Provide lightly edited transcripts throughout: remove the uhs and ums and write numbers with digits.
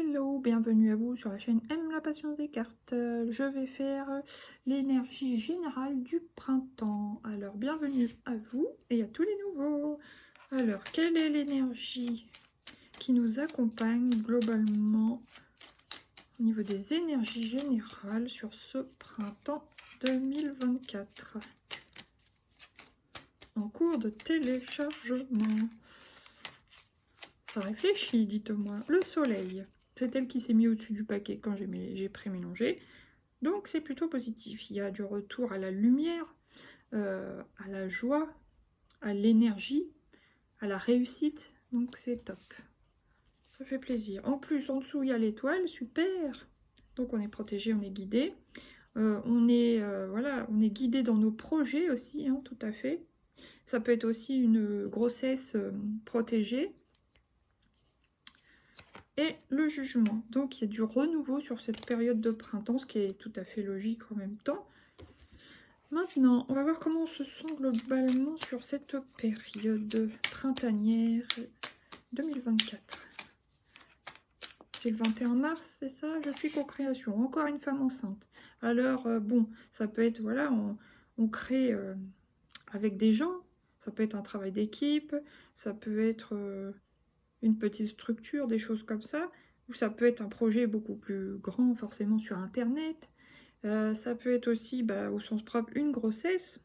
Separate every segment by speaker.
Speaker 1: Hello, bienvenue à vous sur la chaîne Aime la passion des cartes. Je vais faire l'énergie générale du printemps. Alors, bienvenue à vous et à tous les nouveaux. Alors, quelle est l'énergie qui nous accompagne globalement au niveau des énergies générales sur ce printemps 2024 en cours de téléchargement? Ça réfléchit, dites-moi. Le soleil, c'est elle qui s'est mis au-dessus du paquet quand j'ai pré-mélangé. Donc c'est plutôt positif. Il y a du retour à la lumière, à la joie, à l'énergie, à la réussite. Donc c'est top. Ça fait plaisir. En plus, en dessous, il y a l'étoile. Super. Donc on est protégé, on est guidé. Voilà, on est guidé dans nos projets aussi, hein, tout à fait. Ça peut être aussi une grossesse protégée. Et le jugement. Donc il y a du renouveau sur cette période de printemps, ce qui est tout à fait logique en même temps. Maintenant, on va voir comment on se sent globalement sur cette période printanière 2024. C'est le 21 mars, c'est ça? Je suis co-création, encore une femme enceinte. Alors, bon, ça peut être, voilà, on crée avec des gens, ça peut être un travail d'équipe, ça peut être une petite structure, des choses comme ça, ou ça peut être un projet beaucoup plus grand, forcément sur Internet. Ça peut être aussi, au sens propre, une grossesse,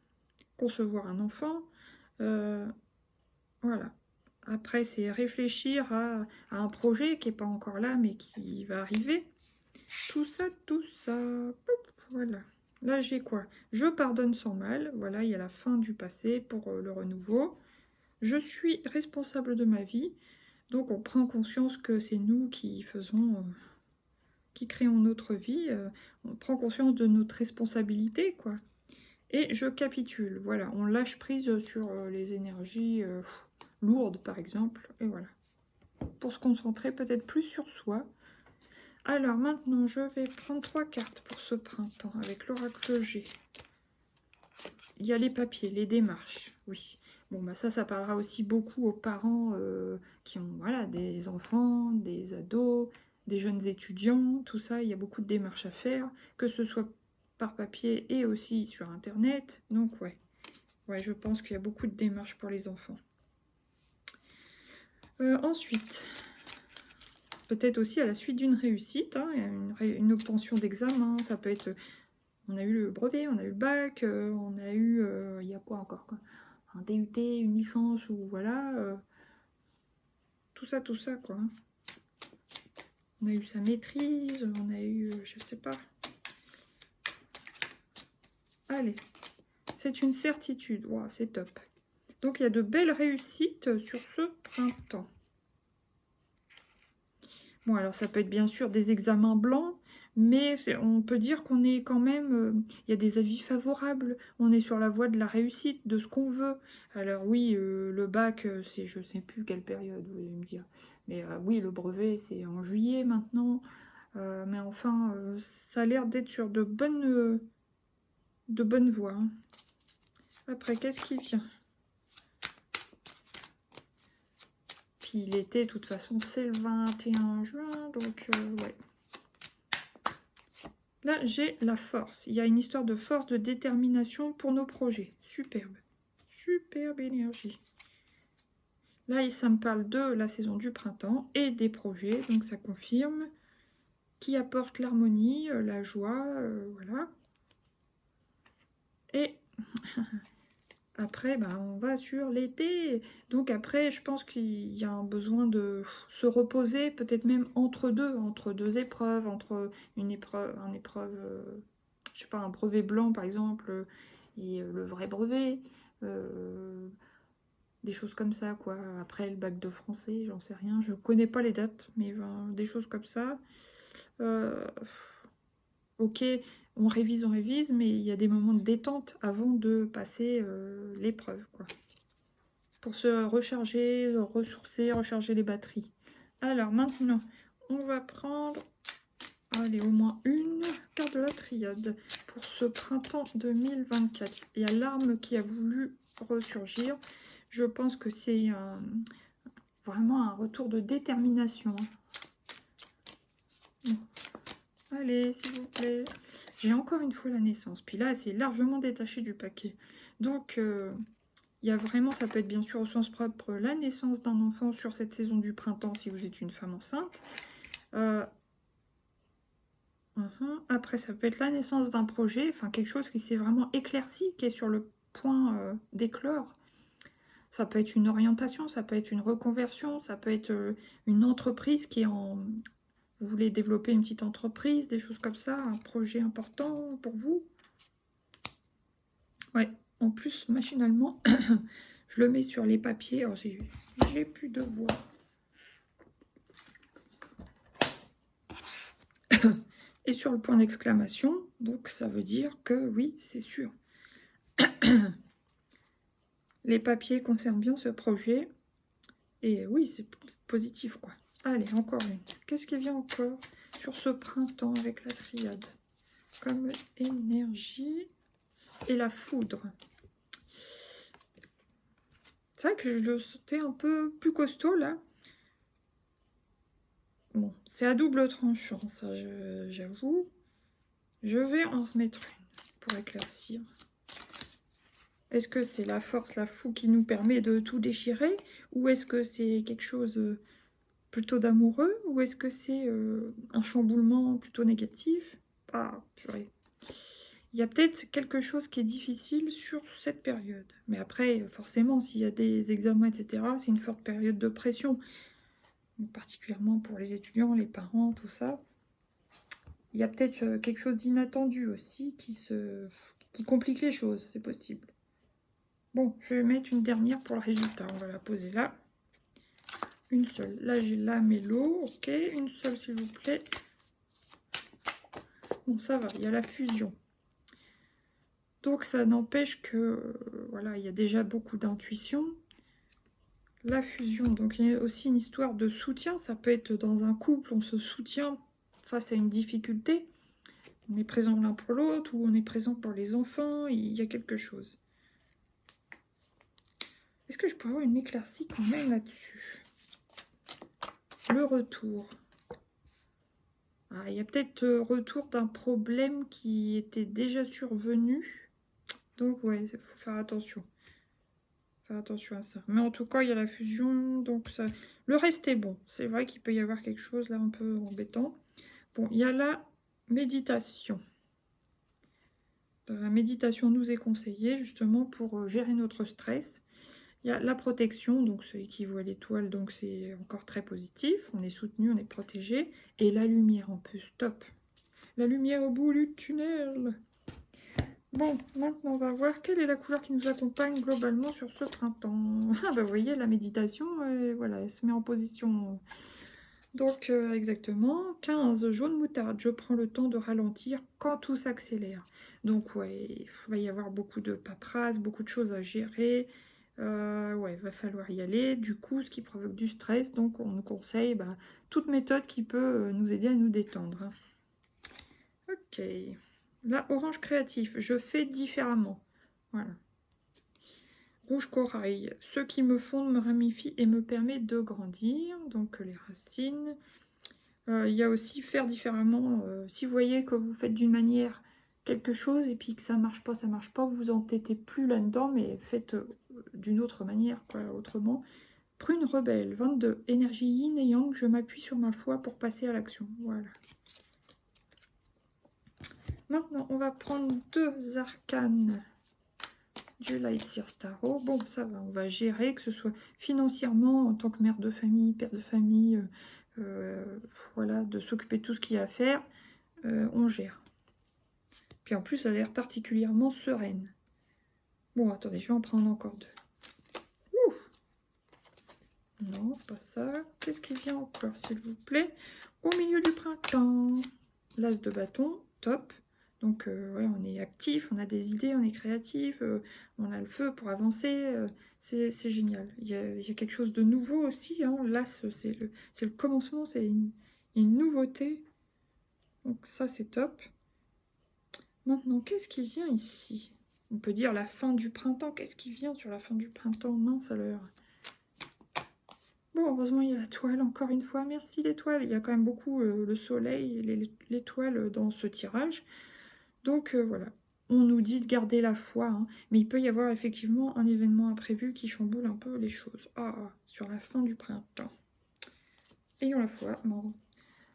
Speaker 1: concevoir un enfant. Voilà. Après, c'est réfléchir à un projet qui n'est pas encore là, mais qui va arriver. Tout ça, tout ça. Voilà. Là, j'ai quoi? Je pardonne sans mal. Voilà, il y a la fin du passé pour le renouveau. Je suis responsable de ma vie. Donc on prend conscience que c'est nous qui faisons, qui créons notre vie, on prend conscience de notre responsabilité, quoi. Et je capitule, voilà, on lâche prise sur les énergies lourdes, par exemple, et voilà. Pour se concentrer peut-être plus sur soi. Alors maintenant, je vais prendre 3 cartes pour ce printemps, avec l'oracle G. Il y a les papiers, les démarches, oui. Bon, ça parlera aussi beaucoup aux parents qui ont voilà, des enfants, des ados, des jeunes étudiants, tout ça. Il y a beaucoup de démarches à faire, que ce soit par papier et aussi sur Internet. Donc, ouais, je pense qu'il y a beaucoup de démarches pour les enfants. Ensuite, peut-être aussi à la suite d'une réussite, hein, une obtention d'examen, ça peut être... On a eu le brevet, on a eu le bac, on a eu... il y a quoi encore quoi, un DUT, une licence, ou voilà. Tout ça, quoi. On a eu sa maîtrise, on a eu... je sais pas. Allez. C'est une certitude. Wow, c'est top. Donc, il y a de belles réussites sur ce printemps. Bon, alors ça peut être bien sûr des examens blancs, mais on peut dire qu'on est quand même... il y a des avis favorables, on est sur la voie de la réussite, de ce qu'on veut. Alors oui, le bac, c'est je sais plus quelle période, vous allez me dire. Mais oui, le brevet, c'est en juillet maintenant. Mais enfin, ça a l'air d'être sur de bonnes voies. Hein. Après, qu'est-ce qui vient? Puis l'été, de toute façon, c'est le 21 juin, donc ouais. Là, j'ai la force. Il y a une histoire de force, de détermination pour nos projets. Superbe. Superbe énergie. Là, ça me parle de la saison du printemps et des projets. Donc, ça confirme. Qui apporte l'harmonie, la joie, voilà. Et après, on va sur l'été. Donc après, je pense qu'il y a un besoin de se reposer, peut-être même entre deux épreuves, entre un je sais pas, un brevet blanc par exemple, et le vrai brevet, des choses comme ça, quoi. Après le bac de français, j'en sais rien, je connais pas les dates, mais des choses comme ça. Ok, on révise, mais il y a des moments de détente avant de passer l'épreuve, quoi. Pour se recharger, ressourcer, recharger les batteries. Alors maintenant, on va prendre, allez, au moins une carte de la triade pour ce printemps 2024. Il y a l'arme qui a voulu ressurgir. Je pense que c'est vraiment un retour de détermination. Allez, s'il vous plaît. J'ai encore une fois la naissance. Puis là, c'est largement détaché du paquet. Donc, il y a vraiment, ça peut être bien sûr au sens propre, la naissance d'un enfant sur cette saison du printemps si vous êtes une femme enceinte. Après, ça peut être la naissance d'un projet, enfin quelque chose qui s'est vraiment éclairci, qui est sur le point d'éclore. Ça peut être une orientation, ça peut être une reconversion, ça peut être une entreprise qui est en... Vous voulez développer une petite entreprise, des choses comme ça, un projet important pour vous. Ouais, en plus, machinalement, je le mets sur les papiers. Oh, j'ai plus de voix. Et sur le point d'exclamation, donc ça veut dire que oui, c'est sûr. Les papiers concernent bien ce projet. Et oui, c'est positif, quoi. Allez, encore une. Qu'est-ce qui vient encore sur ce printemps avec la triade? Comme énergie et la foudre. C'est vrai que je le sentais un peu plus costaud, là. Bon, c'est à double tranchant, ça, j'avoue. Je vais en remettre une pour éclaircir. Est-ce que c'est la force, la fou qui nous permet de tout déchirer? Ou est-ce que c'est quelque chose plutôt d'amoureux? Ou est-ce que c'est un chamboulement plutôt négatif? Ah, purée. Il y a peut-être quelque chose qui est difficile sur cette période. Mais après, forcément, s'il y a des examens, etc., c'est une forte période de pression. Particulièrement pour les étudiants, les parents, tout ça. Il y a peut-être quelque chose d'inattendu aussi qui complique les choses, c'est possible. Bon, je vais mettre une dernière pour le résultat. On va la poser là. Une seule. Là, j'ai la mélo. Ok, une seule, s'il vous plaît. Bon, ça va, il y a la fusion. Donc, ça n'empêche que, voilà, il y a déjà beaucoup d'intuition. La fusion, donc il y a aussi une histoire de soutien. Ça peut être dans un couple, on se soutient face à une difficulté. On est présent l'un pour l'autre, ou on est présent pour les enfants, il y a quelque chose. Est-ce que je pourrais avoir une éclaircie quand même là-dessus? Le retour. Ah, il y a peut-être retour d'un problème qui était déjà survenu. Donc ouais, il faut faire attention. Faire attention à ça. Mais en tout cas, il y a la fusion, donc ça... Le reste est bon. C'est vrai qu'il peut y avoir quelque chose là un peu embêtant. Bon, il y a la méditation. La méditation nous est conseillée justement pour gérer notre stress. Il y a la protection, donc ce équivaut à l'étoile, donc c'est encore très positif. On est soutenu, on est protégé. Et la lumière en plus, top. La lumière au bout du tunnel. Bon, maintenant on va voir quelle est la couleur qui nous accompagne globalement sur ce printemps. Ah bah vous voyez, la méditation, voilà, elle se met en position. Donc exactement, 15, jaune moutarde. Je prends le temps de ralentir quand tout s'accélère. Donc ouais, il va y avoir beaucoup de paperasse, beaucoup de choses à gérer. Ouais, va falloir y aller. Du coup, ce qui provoque du stress, donc on nous conseille toute méthode qui peut nous aider à nous détendre. Ok. Là, orange créatif, je fais différemment. Voilà. Rouge corail, ce qui me fonde, me ramifie et me permet de grandir. Donc les racines. Il y a aussi faire différemment. Si vous voyez que vous faites d'une manière quelque chose et puis que ça marche pas, vous entêtez plus là-dedans, mais faites d'une autre manière, quoi, autrement. Prune rebelle, 22. Énergie yin et yang, je m'appuie sur ma foi pour passer à l'action. Voilà. Maintenant, on va prendre 2 arcanes du Lightseer Tarot. Bon, ça va, on va gérer, que ce soit financièrement, en tant que mère de famille, père de famille, voilà, de s'occuper de tout ce qu'il y a à faire, on gère. Puis en plus, elle a l'air particulièrement sereine. Bon, attendez, je vais en prendre encore 2. Ouh. Non, c'est pas ça. Qu'est-ce qui vient encore, s'il vous plaît? Au milieu du printemps. L'as de bâton, top. Donc, ouais, on est actif, on a des idées, on est créatif, on a le feu pour avancer. C'est génial. Il y a quelque chose de nouveau aussi. Hein. L'as, c'est le commencement, c'est une nouveauté. Donc, ça, c'est top. Maintenant, qu'est-ce qui vient ici? On peut dire la fin du printemps. Qu'est-ce qui vient sur la fin du printemps? Mince alors. Bon, heureusement, il y a la toile, encore une fois. Merci l'étoile. Il y a quand même beaucoup le soleil et l'étoile dans ce tirage. Donc voilà, on nous dit de garder la foi, hein, mais il peut y avoir effectivement un événement imprévu qui chamboule un peu les choses. Ah, sur la fin du printemps. Ayons la foi. Bon.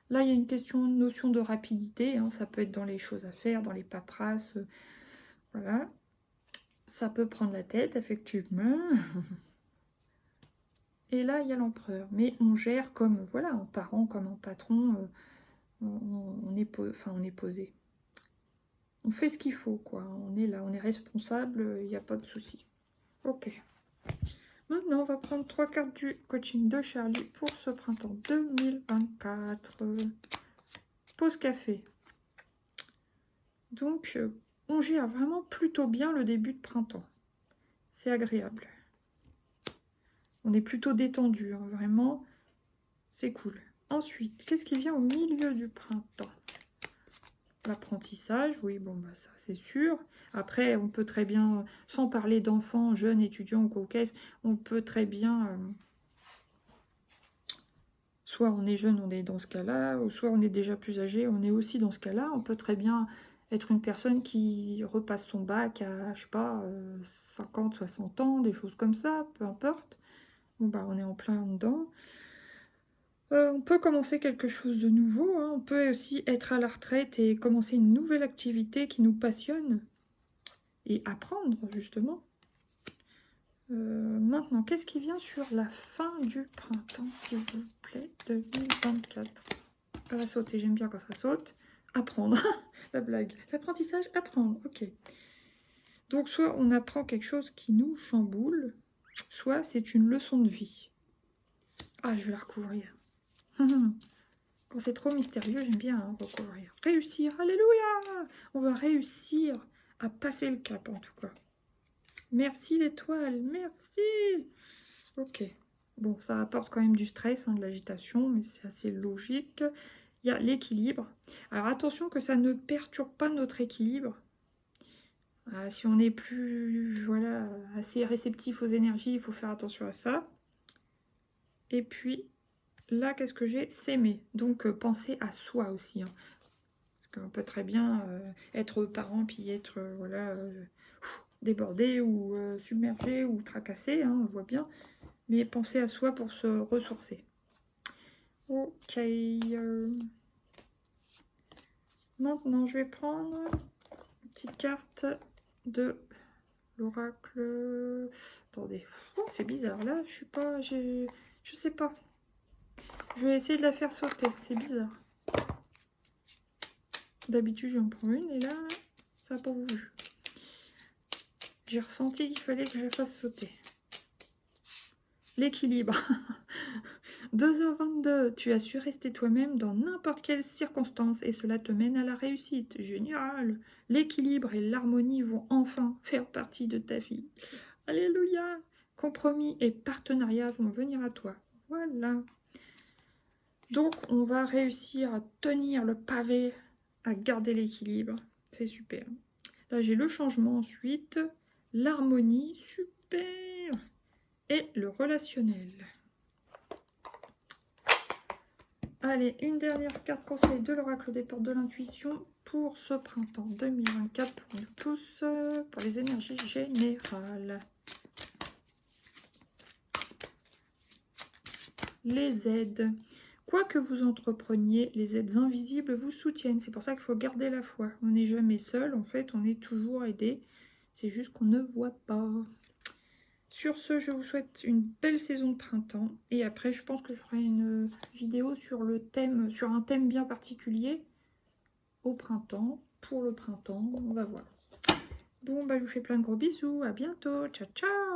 Speaker 1: Là, il y a une notion de rapidité, hein, ça peut être dans les choses à faire, dans les paperasses, voilà. Ça peut prendre la tête, effectivement. Et là, il y a l'empereur. Mais on gère comme, voilà, en parent, comme en patron, on est posé. On fait ce qu'il faut, quoi. On est là, on est responsable, il n'y a pas de souci. Ok. Maintenant, on va prendre 3 cartes du coaching de Charlie pour ce printemps 2024. Pause café. Donc, on gère vraiment plutôt bien le début de printemps. C'est agréable. On est plutôt détendu, hein, vraiment. C'est cool. Ensuite, qu'est-ce qui vient au milieu du printemps? L'apprentissage, oui, bon, bah ça, c'est sûr. Après, on peut très bien, sans parler d'enfants, jeunes, étudiants ou coquesses, on peut très bien... soit on est jeune, on est dans ce cas-là, ou soit on est déjà plus âgé, on est aussi dans ce cas-là. On peut très bien être une personne qui repasse son bac à, je sais pas, 50, 60 ans, des choses comme ça, peu importe. Bon, bah, on est en plein dedans. On peut commencer quelque chose de nouveau, hein. On peut aussi être à la retraite et commencer une nouvelle activité qui nous passionne. Et apprendre, justement. Maintenant, qu'est-ce qui vient sur la fin du printemps, s'il vous plaît, 2024? Ça va sauter, j'aime bien quand ça saute. Apprendre, la blague. L'apprentissage, apprendre, ok. Donc, soit on apprend quelque chose qui nous chamboule, soit c'est une leçon de vie. Ah, je vais la recouvrir. Quand c'est trop mystérieux, j'aime bien recouvrir. Réussir, alléluia! On va réussir à passer le cap, en tout cas. Merci l'étoile, merci! Ok. Bon, ça apporte quand même du stress, hein, de l'agitation, mais c'est assez logique. Il y a l'équilibre. Alors attention que ça ne perturbe pas notre équilibre. Si on n'est plus voilà, assez réceptif aux énergies, il faut faire attention à ça. Et puis, là, qu'est-ce que j'ai? S'aimer. Donc, penser à soi aussi. Hein. Parce qu'on peut très bien être parent, puis être voilà, débordé, ou submergé, ou tracassé, hein, on le voit bien. Mais penser à soi pour se ressourcer. Ok. Maintenant, je vais prendre une petite carte de l'oracle. Attendez. Oh, c'est bizarre. Là, je suis pas... Je sais pas. Je vais essayer de la faire sauter. C'est bizarre. D'habitude, j'en prends une et là, ça n'a pas voulu. J'ai ressenti qu'il fallait que je la fasse sauter. L'équilibre. 2h22, tu as su rester toi-même dans n'importe quelle circonstance et cela te mène à la réussite. Génial! L'équilibre et l'harmonie vont enfin faire partie de ta vie. Alléluia! Compromis et partenariat vont venir à toi. Voilà. Donc, on va réussir à tenir le pavé, à garder l'équilibre. C'est super. Là, j'ai le changement ensuite, l'harmonie, super, et le relationnel. Allez, une dernière carte conseil de l'oracle des portes de l'intuition pour ce printemps 2024 pour nous tous, pour les énergies générales. Les aides. Quoi que vous entrepreniez, les aides invisibles vous soutiennent. C'est pour ça qu'il faut garder la foi. On n'est jamais seul, en fait, on est toujours aidé. C'est juste qu'on ne voit pas. Sur ce, je vous souhaite une belle saison de printemps. Et après, je pense que je ferai une vidéo sur le thème, sur un thème bien particulier au printemps. Pour le printemps, on va voir. Bon, bah, je vous fais plein de gros bisous. À bientôt. Ciao, ciao.